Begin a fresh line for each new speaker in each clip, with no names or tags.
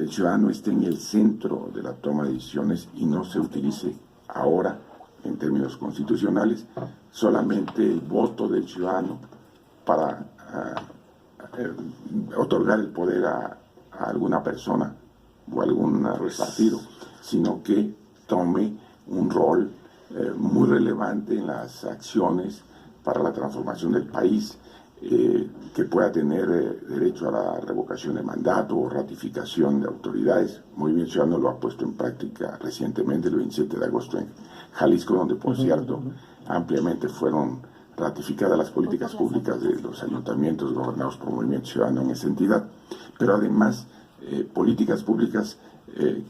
del ciudadano esté en el centro de la toma de decisiones y no se utilice ahora, en términos constitucionales, solamente el voto del ciudadano para otorgar el poder a alguna persona o a algún partido, sino que tome un rol muy relevante en las acciones para la transformación del país, que pueda tener derecho a la revocación de mandato o ratificación de autoridades. Movimiento Ciudadano lo ha puesto en práctica recientemente, el 27 de agosto en Jalisco, donde por cierto ampliamente fueron ratificadas las políticas públicas de los ayuntamientos gobernados por Movimiento Ciudadano en esa entidad, pero además políticas públicas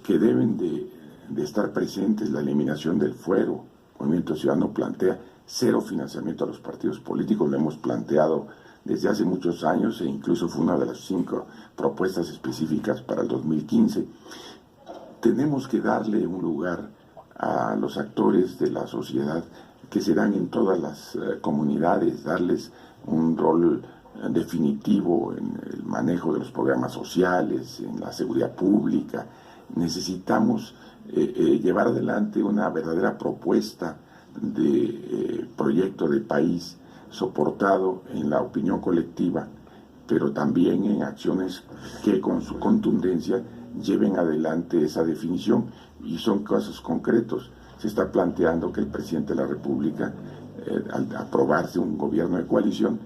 que deben de estar presentes, la eliminación del fuero. Movimiento Ciudadano plantea cero financiamiento a los partidos políticos, lo hemos planteado desde hace muchos años e incluso fue una de las 5 propuestas específicas para el 2015. Tenemos que darle un lugar a los actores de la sociedad que se dan en todas las comunidades, darles un rol definitivo en el manejo de los programas sociales, en la seguridad pública. Necesitamos llevar adelante una verdadera propuesta de proyecto de país soportado en la opinión colectiva, pero también en acciones que con su contundencia lleven adelante esa definición, y son casos concretos. Se está planteando que el presidente de la República, al aprobarse un gobierno de coalición,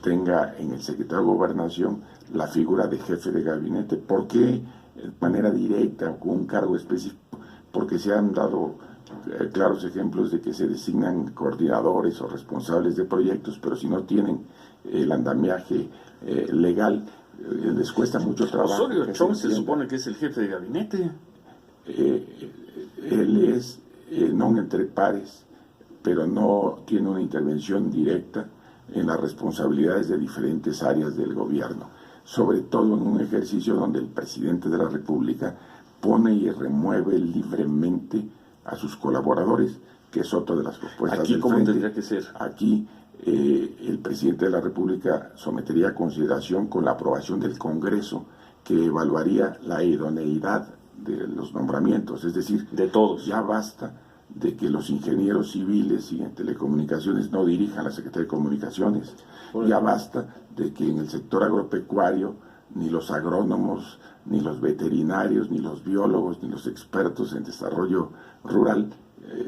tenga en el secretario de Gobernación la figura de jefe de gabinete. ¿Por qué de manera directa o con un cargo específico? Porque se han dado claros ejemplos de que se designan coordinadores o responsables de proyectos, pero si no tienen el andamiaje legal, les cuesta mucho trabajo.
Osorio Chong se supone que es el jefe de gabinete.
Él es non entre pares, pero no tiene una intervención directa en las responsabilidades de diferentes áreas del gobierno, sobre todo en un ejercicio donde el presidente de la República pone y remueve libremente a sus colaboradores, que es otra de las propuestas
¿Aquí
del
cómo
frente.
tendría que ser?
Aquí el presidente de la República sometería a consideración con la aprobación del Congreso, que evaluaría la idoneidad de los nombramientos, es decir,
de todos.
Ya basta de que los ingenieros civiles y en telecomunicaciones no dirijan la Secretaría de Comunicaciones. Ya basta de que en el sector agropecuario ni los agrónomos, ni los veterinarios, ni los biólogos, ni los expertos en desarrollo rural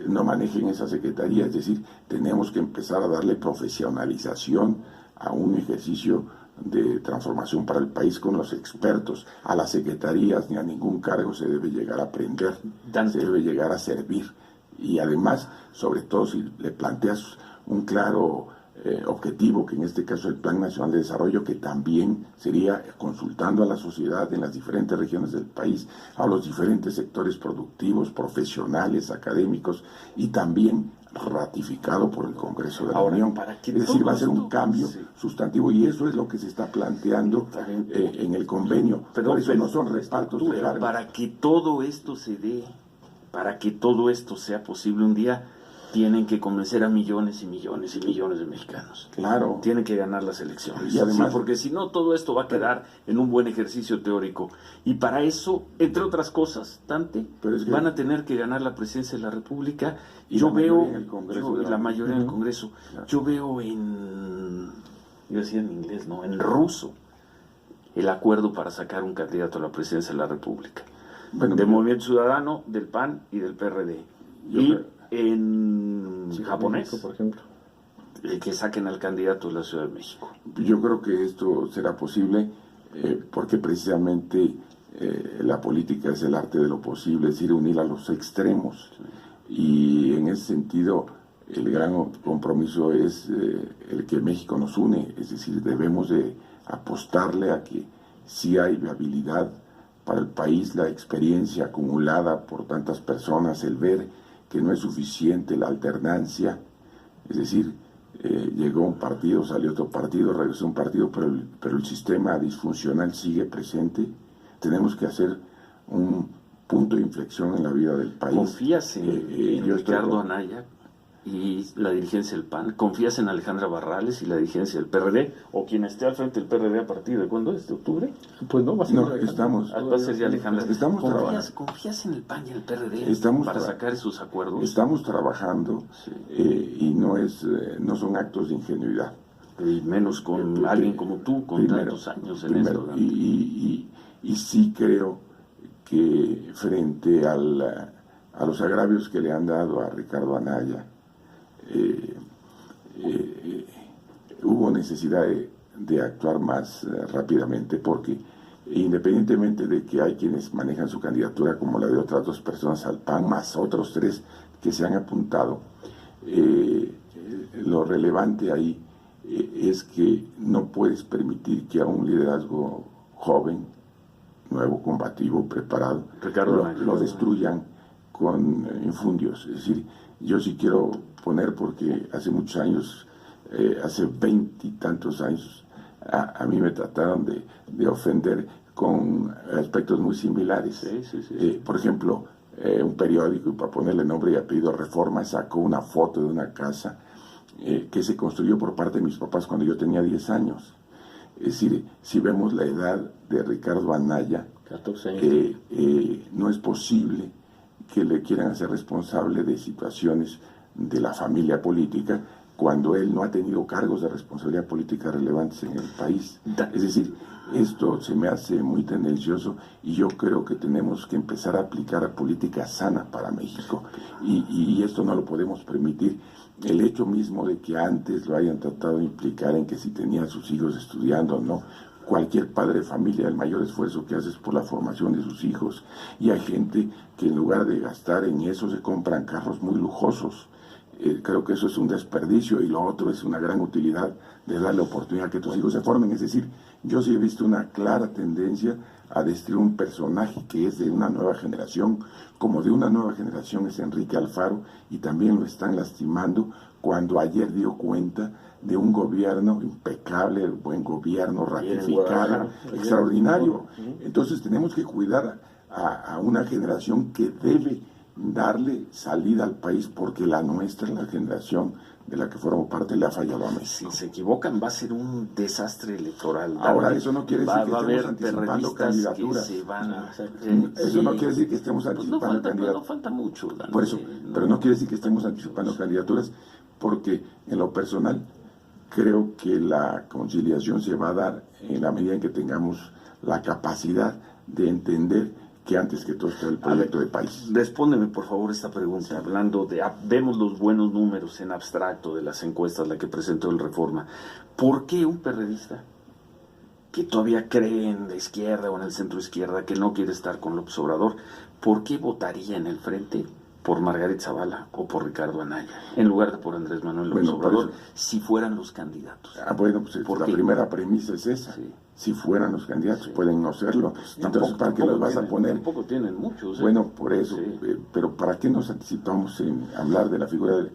no manejen esa secretaría. Es decir, tenemos que empezar a darle profesionalización a un ejercicio de transformación para el país con los expertos. A las secretarías ni a ningún cargo se debe llegar a aprender, se debe llegar a servir. Y además, sobre todo si le planteas un claro objetivo, que en este caso el Plan Nacional de Desarrollo, que también sería consultando a la sociedad en las diferentes regiones del país, a los diferentes sectores productivos, profesionales, académicos, y también ratificado por el Congreso de la Unión. Es decir, va a ser un cambio sustantivo, y eso es lo que se está planteando en el convenio. Por eso no son repartos de cargos.
Para que todo esto se dé, para que todo esto sea posible un día, tienen que convencer a millones y millones y millones de mexicanos.
Claro.
Tienen que ganar las elecciones.
Y además,
porque si no, todo esto va a quedar en un buen ejercicio teórico. Y para eso, entre otras cosas, Dante, van a tener que ganar la presidencia de la República. Y yo veo, la mayoría en el Congreso, yo veo yo decía en inglés, no, en ruso, el acuerdo para sacar un candidato a la presidencia de la República. Del Movimiento Ciudadano, del PAN y del PRD. En japonés,
por ejemplo,
que saquen al candidato de la Ciudad de México.
Yo creo que esto será posible porque precisamente la política es el arte de lo posible, es decir, unir a los extremos. Y en ese sentido, el gran compromiso es el que México nos une, es decir, debemos de apostarle a que sí hay viabilidad para el país, la experiencia acumulada por tantas personas, el ver que no es suficiente la alternancia, es decir, llegó un partido, salió otro partido, regresó un partido, pero el sistema disfuncional sigue presente. Tenemos que hacer un punto de inflexión en la vida del país.
¿Confías en Ricardo Anaya y la dirigencia del PAN? ¿Confías en Alejandra Barrales y la dirigencia del PRD? ¿O quien esté al frente del PRD a partir de cuándo es? ¿De octubre?
Pues no, va a ser
va a ser ya Alejandra.
¿Confías
en el PAN y el PRD para sacar esos acuerdos?
Estamos trabajando, y no son actos de ingenuidad.
Y menos con alguien como tú, con tantos años en eso.
Y sí creo que frente a los agravios que le han dado a Ricardo Anaya, hubo necesidad de actuar más rápidamente, porque independientemente de que hay quienes manejan su candidatura como la de otras 2 personas al PAN, más otros 3 que se han apuntado, lo relevante ahí es que no puedes permitir que a un liderazgo joven, nuevo, combativo, preparado, lo destruyan con infundios. Es decir, yo sí quiero poner, porque hace muchos años, hace 20 y tantos años, a mí me trataron de ofender con aspectos muy similares. Por ejemplo, un periódico, y para ponerle nombre y apellido, Reforma, sacó una foto de una casa que se construyó por parte de mis papás cuando yo tenía 10 años. Es decir, si vemos la edad de Ricardo Anaya,
14 años.
No es posible que le quieran hacer responsable de situaciones de la familia política cuando él no ha tenido cargos de responsabilidad política relevantes en el país. Es decir, esto se me hace muy tendencioso, y yo creo que tenemos que empezar a aplicar política sana para México, y esto no lo podemos permitir. El hecho mismo de que antes lo hayan tratado de implicar en que si tenía a sus hijos estudiando o no, cualquier padre de familia, el mayor esfuerzo que hace es por la formación de sus hijos, y hay gente que en lugar de gastar en eso se compran carros muy lujosos. Creo que eso es un desperdicio, y lo otro es una gran utilidad de darle oportunidad a que tus hijos se formen. Es decir, yo sí he visto una clara tendencia a destruir un personaje que es de una nueva generación, como de una nueva generación es Enrique Alfaro, y también lo están lastimando cuando ayer dio cuenta de un gobierno impecable, buen gobierno, ratificado, extraordinario. Entonces tenemos que cuidar a una generación que debe darle salida al país, porque la nuestra, la generación de la que formo parte, le ha fallado a México.
Si se equivocan, va a ser un desastre electoral.
Ahora, eso no quiere decir que estemos anticipando candidaturas. Eso no quiere decir que estemos anticipando candidaturas.
No falta mucho.
Por eso, pero no quiere decir que estemos anticipando candidaturas, porque en lo personal creo que la conciliación se va a dar en la medida en que tengamos la capacidad de entender que antes que todo está el proyecto de país.
Respóndeme, por favor, esta pregunta. Hablando de, vemos los buenos números en abstracto de las encuestas, la que presentó el Reforma. ¿Por qué un perredista que todavía cree en la izquierda o en el centro izquierda, que no quiere estar con López Obrador, por qué votaría en el frente por Margarita Zavala o por Ricardo Anaya, en lugar de por Andrés Manuel López Obrador, si fueran los candidatos?
Bueno, pues la primera premisa es esa. Sí. Si fueran los candidatos, pueden no serlo. Pues entonces, ¿para qué los vas a poner?
Tampoco tienen muchos.
Bueno, por eso. Pero ¿para qué nos anticipamos en hablar de la figura de...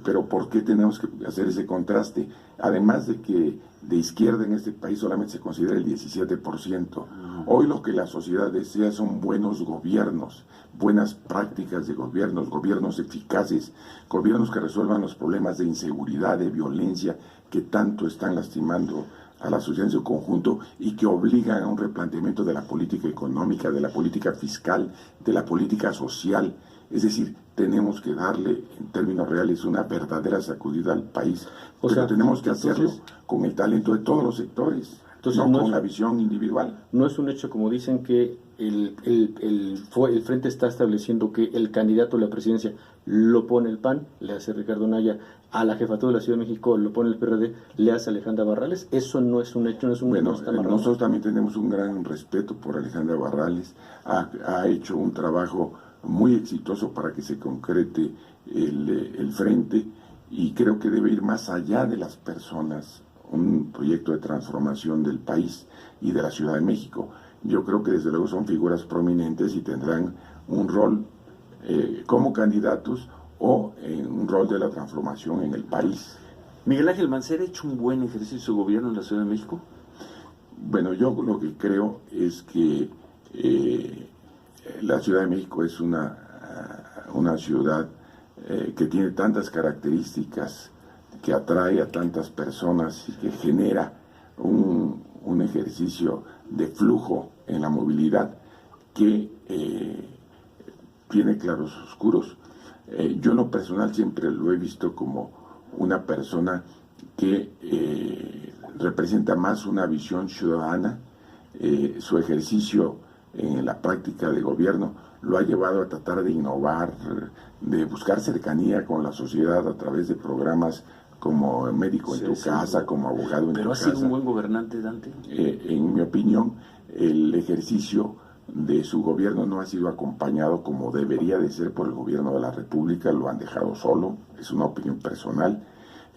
pero ¿por qué tenemos que hacer ese contraste? Además de que de izquierda en este país solamente se considera el 17%. Hoy lo que la sociedad desea son buenos gobiernos, buenas prácticas de gobiernos, gobiernos eficaces, gobiernos que resuelvan los problemas de inseguridad, de violencia, que tanto están lastimando a la sociedad en su conjunto, y que obligan a un replanteamiento de la política económica, de la política fiscal, de la política social. Es decir, tenemos que darle, en términos reales, una verdadera sacudida al país. Pero tenemos que hacerlo con el talento de todos los sectores, no con la visión individual.
No es un hecho, como dicen, que el Frente está estableciendo que el candidato a la presidencia lo pone el PAN, le hace Ricardo Anaya; a la jefatura de la Ciudad de México lo pone el PRD, le hace Alejandra Barrales. Eso no es un hecho, no es un...
Bueno, nosotros también tenemos un gran respeto por Alejandra Barrales. Ha hecho un trabajo muy exitoso para que se concrete el frente, y creo que debe ir más allá de las personas, un proyecto de transformación del país y de la Ciudad de México. Yo creo que desde luego son figuras prominentes y tendrán un rol como candidatos o en un rol de la transformación en el país.
Miguel Ángel Mancera, ¿ha hecho un buen ejercicio de gobierno en la Ciudad de México?
Bueno, yo lo que creo es que la Ciudad de México es una ciudad que tiene tantas características, que atrae a tantas personas y que genera un ejercicio de flujo en la movilidad que tiene claros oscuros. Yo en lo personal siempre lo he visto como una persona que representa más una visión ciudadana. Su ejercicio en la práctica de gobierno lo ha llevado a tratar de innovar, de buscar cercanía con la sociedad a través de programas como médico en tu casa, como abogado en tu casa.
¿Pero ha sido un buen gobernante, Dante?
En mi opinión, el ejercicio de su gobierno no ha sido acompañado como debería de ser por el gobierno de la República, lo han dejado solo, es una opinión personal.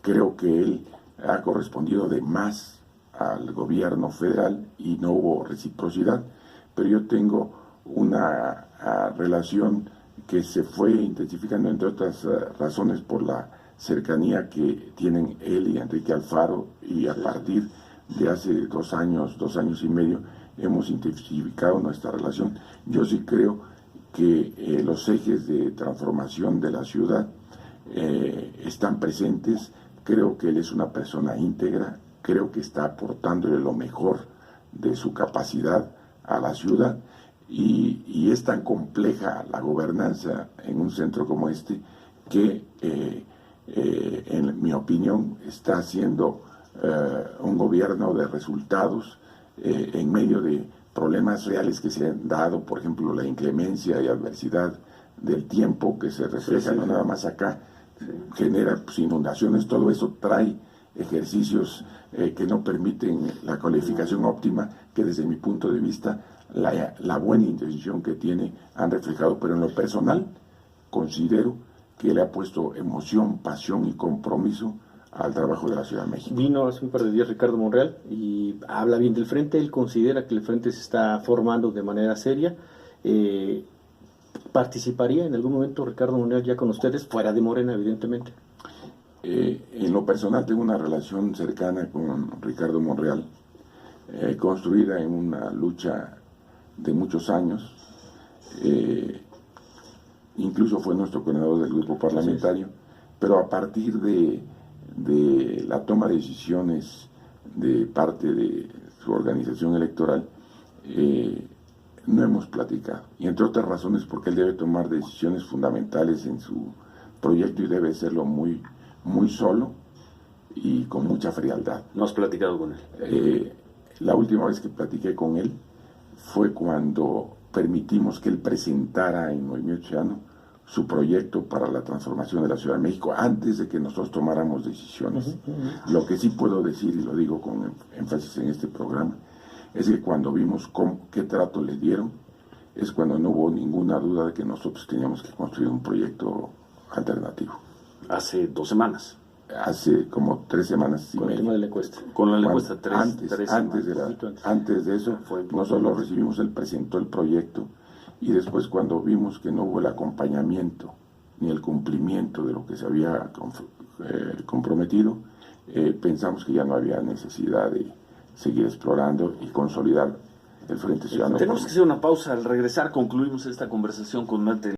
Creo que él ha correspondido de más al gobierno federal y no hubo reciprocidad, pero yo tengo una relación que se fue intensificando, entre otras razones, por la cercanía que tienen él y Enrique Alfaro, y a partir de hace 2 años y medio, hemos intensificado nuestra relación. Yo sí creo que los ejes de transformación de la ciudad están presentes. Creo que él es una persona íntegra, creo que está aportándole lo mejor de su capacidad a la ciudad, y es tan compleja la gobernanza en un centro como este que en mi opinión está haciendo un gobierno de resultados en medio de problemas reales que se han dado, por ejemplo la inclemencia y adversidad del tiempo que se refleja no nada más acá, genera pues, inundaciones, todo eso trae ejercicios que no permiten la calificación óptima, que desde mi punto de vista la buena intención que tiene han reflejado, pero en lo personal considero que le ha puesto emoción, pasión y compromiso al trabajo de la Ciudad de México.
Vino hace un par de días Ricardo Monreal y habla bien del Frente. Él considera que el Frente se está formando de manera seria. ¿Participaría en algún momento Ricardo Monreal ya con ustedes, fuera de Morena, evidentemente?
En lo personal tengo una relación cercana con Ricardo Monreal, construida en una lucha de muchos años. Incluso fue nuestro coordinador del grupo parlamentario, pero a partir de la toma de decisiones de parte de su organización electoral, no hemos platicado, y entre otras razones porque él debe tomar decisiones fundamentales en su proyecto y debe hacerlo muy solo y con mucha frialdad.
¿No has platicado con él?
La última vez que platiqué con él fue cuando permitimos que él presentara en Movimiento Ciudadano su proyecto para la transformación de la Ciudad de México antes de que nosotros tomáramos decisiones. Lo que sí puedo decir, y lo digo con énfasis en este programa, es que cuando vimos qué trato le dieron, es cuando no hubo ninguna duda de que nosotros teníamos que construir un proyecto alternativo.
Hace 2 semanas.
Hace como 3 semanas y media.
Con el tema de la encuesta.
Con la encuesta,
antes de eso, nosotros lo recibimos, él presentó el proyecto, y después cuando vimos que no hubo el acompañamiento ni el cumplimiento de lo que se había comprometido, pensamos que ya no había necesidad de seguir explorando y consolidar el Frente Ciudadano.
Tenemos que hacer una pausa. Al regresar concluimos esta conversación con Dante.